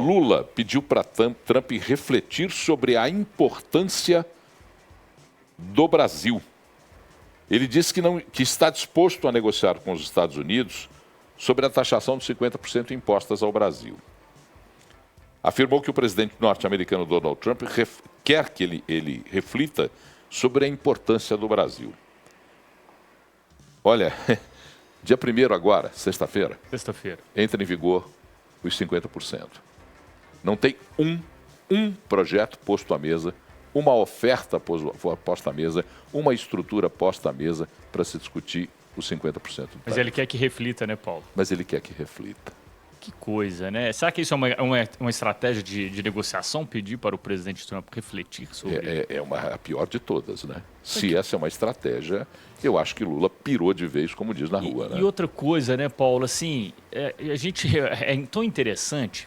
Lula pediu para Trump refletir sobre a importância do Brasil. Ele disse que está disposto a negociar com os Estados Unidos sobre a taxação de 50% impostas ao Brasil. Afirmou que o presidente norte-americano Donald Trump quer que ele reflita sobre a importância do Brasil. Olha, dia 1º agora, sexta-feira, entra em vigor os 50%. Não tem um projeto posto à mesa, uma oferta posta à mesa, uma estrutura posta à mesa para se discutir os 50%. Mas ele quer que reflita, né, Paulo? Mas ele quer que reflita. Que coisa, né? Será que isso é uma estratégia de negociação, pedir para o presidente Trump refletir sobre... A pior de todas, né? Se essa é uma estratégia, eu acho que Lula pirou de vez, como diz na rua, né? E outra coisa, né, Paulo, assim, é tão interessante,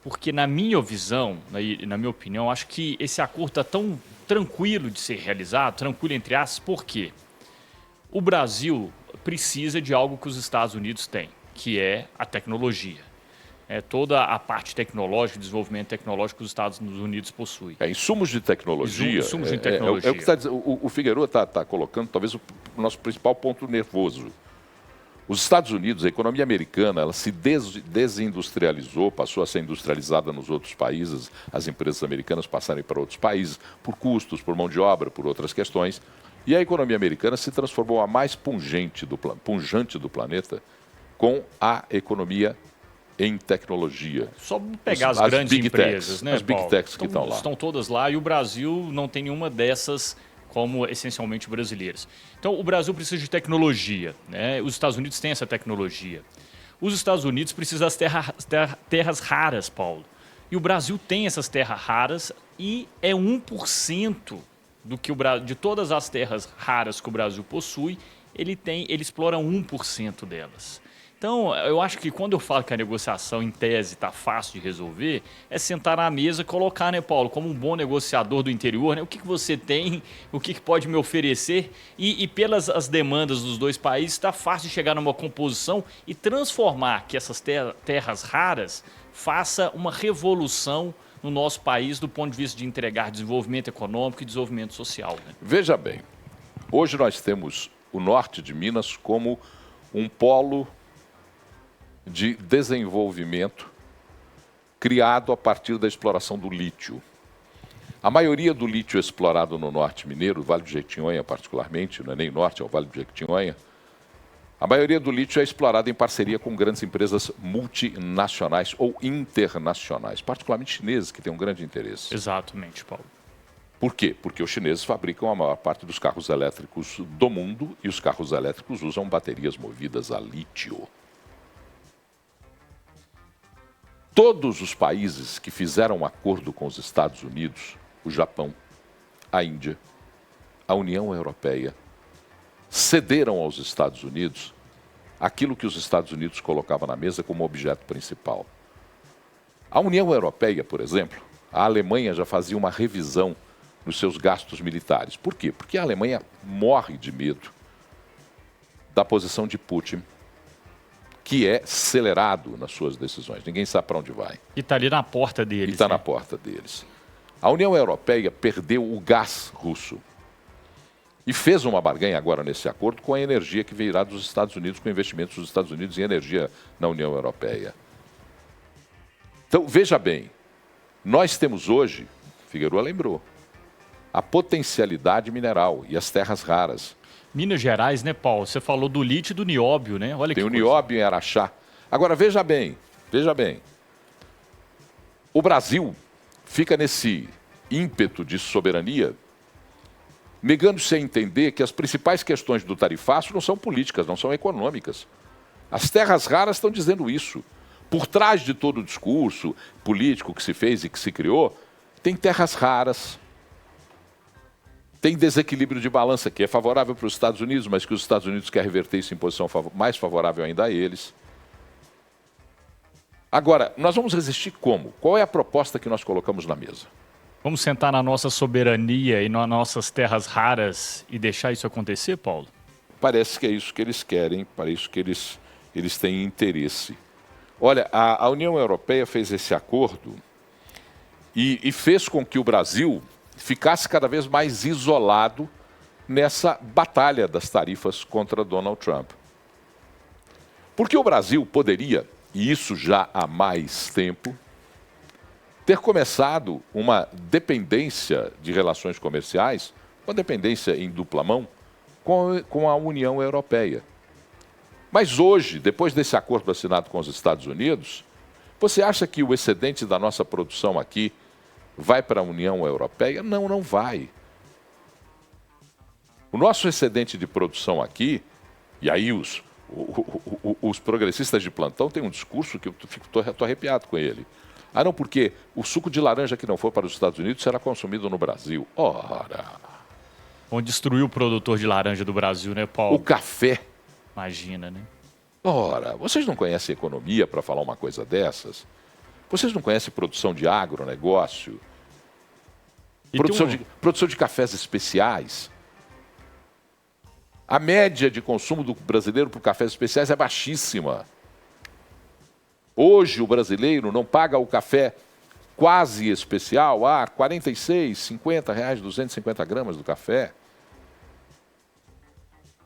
porque na minha visão, na minha opinião, acho que esse acordo está tão tranquilo de ser realizado, tranquilo entre aspas, porque o Brasil precisa de algo que os Estados Unidos têm, que é a tecnologia. Toda a parte tecnológica, desenvolvimento tecnológico que os Estados Unidos possuem. Insumos de tecnologia. Insumos de tecnologia. O Figueiredo está colocando talvez o nosso principal ponto nervoso. Os Estados Unidos, a economia americana, ela se desindustrializou, passou a ser industrializada nos outros países, as empresas americanas passarem para outros países, por custos, por mão de obra, por outras questões. E a economia americana se transformou a mais pungente do planeta com a economia em tecnologia. Só pegar as grandes empresas, né, as big Paulo? techs que estão lá. Estão todas lá e o Brasil não tem nenhuma dessas como essencialmente brasileiras. Então, o Brasil precisa de tecnologia, né? Os Estados Unidos têm essa tecnologia. Os Estados Unidos precisam das terras raras, Paulo. E o Brasil tem essas terras raras e é 1% de todas as terras raras que o Brasil possui, ele explora 1% delas. Então, eu acho que quando eu falo que a negociação, em tese, está fácil de resolver, é sentar na mesa e colocar, né, Paulo, como um bom negociador do interior, né, o que você tem, o que pode me oferecer, e pelas as demandas dos dois países, está fácil de chegar numa composição e transformar que essas terras raras faça uma revolução no nosso país do ponto de vista de entregar desenvolvimento econômico e desenvolvimento social. Né? Veja bem, hoje nós temos o norte de Minas como um polo de desenvolvimento criado a partir da exploração do lítio. A maioria do lítio explorado no norte mineiro, o Vale do Jequitinhonha particularmente, não é nem norte, é o Vale do Jequitinhonha, a maioria do lítio é explorada em parceria com grandes empresas multinacionais ou internacionais, particularmente chineses, que têm um grande interesse. Exatamente, Paulo. Por quê? Porque os chineses fabricam a maior parte dos carros elétricos do mundo e os carros elétricos usam baterias movidas a lítio. Todos os países que fizeram um acordo com os Estados Unidos, o Japão, a Índia, a União Europeia, cederam aos Estados Unidos aquilo que os Estados Unidos colocavam na mesa como objeto principal. A União Europeia, por exemplo, a Alemanha já fazia uma revisão nos seus gastos militares. Por quê? Porque a Alemanha morre de medo da posição de Putin, que é acelerado nas suas decisões. Ninguém sabe para onde vai. E está ali na porta deles. E está na porta deles. A União Europeia perdeu o gás russo e fez uma barganha agora nesse acordo com a energia que virá dos Estados Unidos, com investimentos dos Estados Unidos em energia na União Europeia. Então, veja bem, nós temos hoje, Figueiredo lembrou, a potencialidade mineral e as terras raras. Minas Gerais, né, Paulo? Você falou do lítio e do nióbio, né? Olha que tem o nióbio em Araxá. Agora, veja bem. O Brasil fica nesse ímpeto de soberania, negando-se a entender que as principais questões do tarifaço não são políticas, não são econômicas. As terras raras estão dizendo isso. Por trás de todo o discurso político que se fez e que se criou, tem terras raras. Tem desequilíbrio de balança, que é favorável para os Estados Unidos, mas que os Estados Unidos querem reverter isso em posição mais favorável ainda a eles. Agora, nós vamos resistir como? Qual é a proposta que nós colocamos na mesa? Vamos sentar na nossa soberania e nas nossas terras raras e deixar isso acontecer, Paulo? Parece que é isso que eles querem, parece que eles têm interesse. Olha, a União Europeia fez esse acordo e fez com que o Brasil ficasse cada vez mais isolado nessa batalha das tarifas contra Donald Trump. Porque o Brasil poderia, e isso já há mais tempo, ter começado uma dependência de relações comerciais, uma dependência em dupla mão, com a União Europeia. Mas hoje, depois desse acordo assinado com os Estados Unidos, você acha que o excedente da nossa produção aqui vai para a União Europeia? Não, não vai. O nosso excedente de produção aqui, e aí os progressistas de plantão têm um discurso que eu estou arrepiado com ele. Ah, não, porque o suco de laranja que não for para os Estados Unidos será consumido no Brasil. Ora! Vão destruir o produtor de laranja do Brasil, né, Paulo? O café. Imagina, né? Ora, vocês não conhecem economia para falar uma coisa dessas? Vocês não conhecem produção de agronegócio? Produção de cafés especiais? A média de consumo do brasileiro por cafés especiais é baixíssima. Hoje o brasileiro não paga o café quase especial, 46, 50 reais, 250 gramas do café.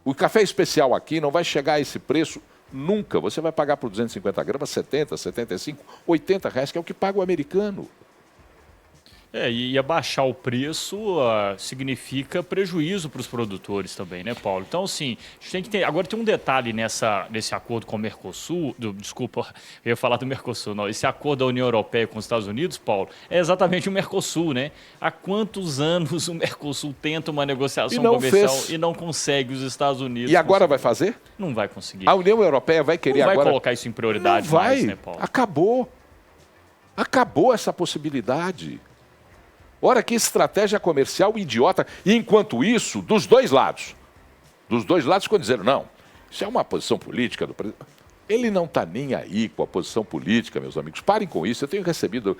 O café especial aqui não vai chegar a esse preço nunca. Você vai pagar por 250 gramas 70, 75, 80 reais, que é o que paga o americano. E abaixar o preço significa prejuízo para os produtores também, né, Paulo? Então, assim, a gente tem que ter... Agora tem um detalhe nesse acordo com o Mercosul, desculpa, eu ia falar do Mercosul, não. Esse acordo da União Europeia com os Estados Unidos, Paulo, é exatamente o Mercosul, né? Há quantos anos o Mercosul tenta uma negociação comercial e não consegue os Estados Unidos? E agora vai fazer? Não vai conseguir. A União Europeia vai querer agora... Não vai colocar isso em prioridade não vai. mais, né, Paulo? Acabou. Acabou essa possibilidade. Ora, que estratégia comercial idiota. E enquanto isso, dos dois lados ficam dizendo, não, isso é uma posição política do presidente. Ele não está nem aí com a posição política, meus amigos. Parem com isso. Eu tenho recebido,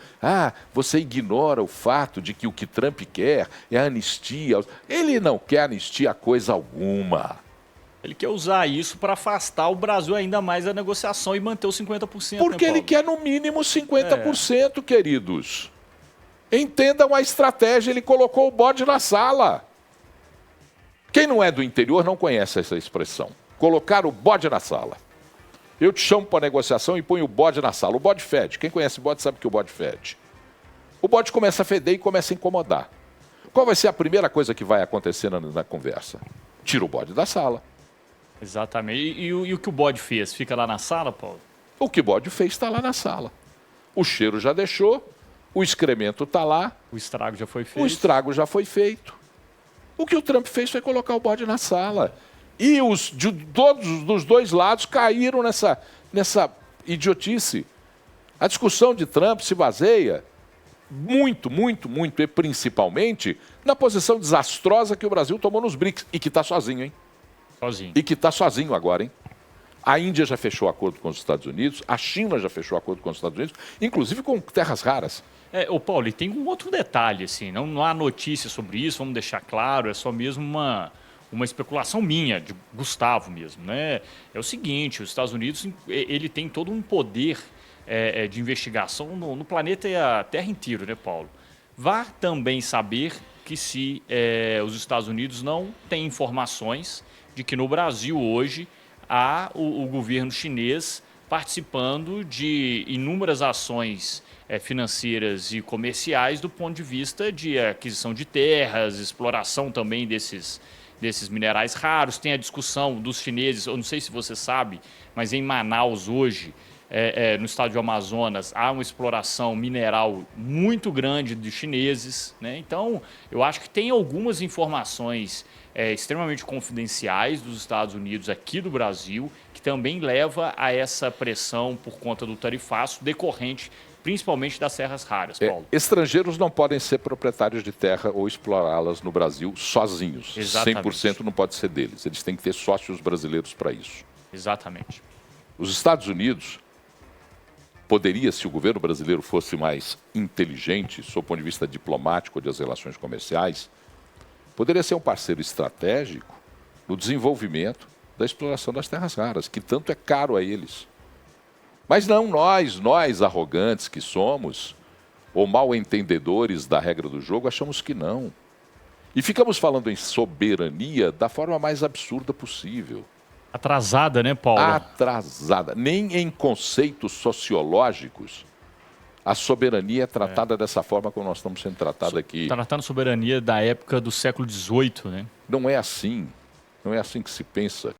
você ignora o fato de que o que Trump quer é anistia. Ele não quer anistia coisa alguma. Ele quer usar isso para afastar o Brasil ainda mais da negociação e manter os 50%. Porque ele quer no mínimo 50%, queridos. Entendam a estratégia, ele colocou o bode na sala. Quem não é do interior não conhece essa expressão. Colocar o bode na sala. Eu te chamo para negociação e ponho o bode na sala. O bode fede. Quem conhece bode sabe que o bode fede. O bode começa a feder e começa a incomodar. Qual vai ser a primeira coisa que vai acontecer na conversa? Tira o bode da sala. Exatamente. E o que o bode fez? Fica lá na sala, Paulo? O que o bode fez está lá na sala. O cheiro já deixou. O excremento está lá. O estrago já foi feito. O estrago já foi feito. O que o Trump fez foi colocar o bode na sala. E todos dos dois lados caíram nessa idiotice. A discussão de Trump se baseia muito, e principalmente na posição desastrosa que o Brasil tomou nos BRICS. E que está sozinho, hein? Sozinho. E que está sozinho agora, hein? A Índia já fechou acordo com os Estados Unidos, a China já fechou acordo com os Estados Unidos, inclusive com terras raras. Paulo, e tem um outro detalhe, assim, não há notícia sobre isso, vamos deixar claro, é só mesmo uma especulação minha, de Gustavo mesmo, né? É o seguinte, os Estados Unidos, ele tem todo um poder de investigação no planeta e a Terra inteiro, né, Paulo? Vá também saber que se os Estados Unidos não têm informações de que no Brasil hoje há o governo chinês participando de inúmeras ações financeiras e comerciais do ponto de vista de aquisição de terras, exploração também desses minerais raros. Tem a discussão dos chineses, eu não sei se você sabe, mas em Manaus hoje, no estado do Amazonas, há uma exploração mineral muito grande de chineses, né? Então, eu acho que tem algumas informações extremamente confidenciais dos Estados Unidos aqui do Brasil, que também leva a essa pressão por conta do tarifaço decorrente principalmente das terras raras, Paulo. Estrangeiros não podem ser proprietários de terra ou explorá-las no Brasil sozinhos. Exatamente. 100% não pode ser deles. Eles têm que ter sócios brasileiros para isso. Exatamente. Os Estados Unidos poderia, se o governo brasileiro fosse mais inteligente, sob o ponto de vista diplomático das relações comerciais, poderia ser um parceiro estratégico no desenvolvimento da exploração das terras raras, que tanto é caro a eles. Mas não nós arrogantes que somos, ou mal entendedores da regra do jogo, achamos que não. E ficamos falando em soberania da forma mais absurda possível. Atrasada, né, Paulo? Atrasada. Nem em conceitos sociológicos a soberania é tratada dessa forma como nós estamos sendo tratados aqui. Tratando soberania da época do século XVIII, né? Não é assim. Não é assim que se pensa.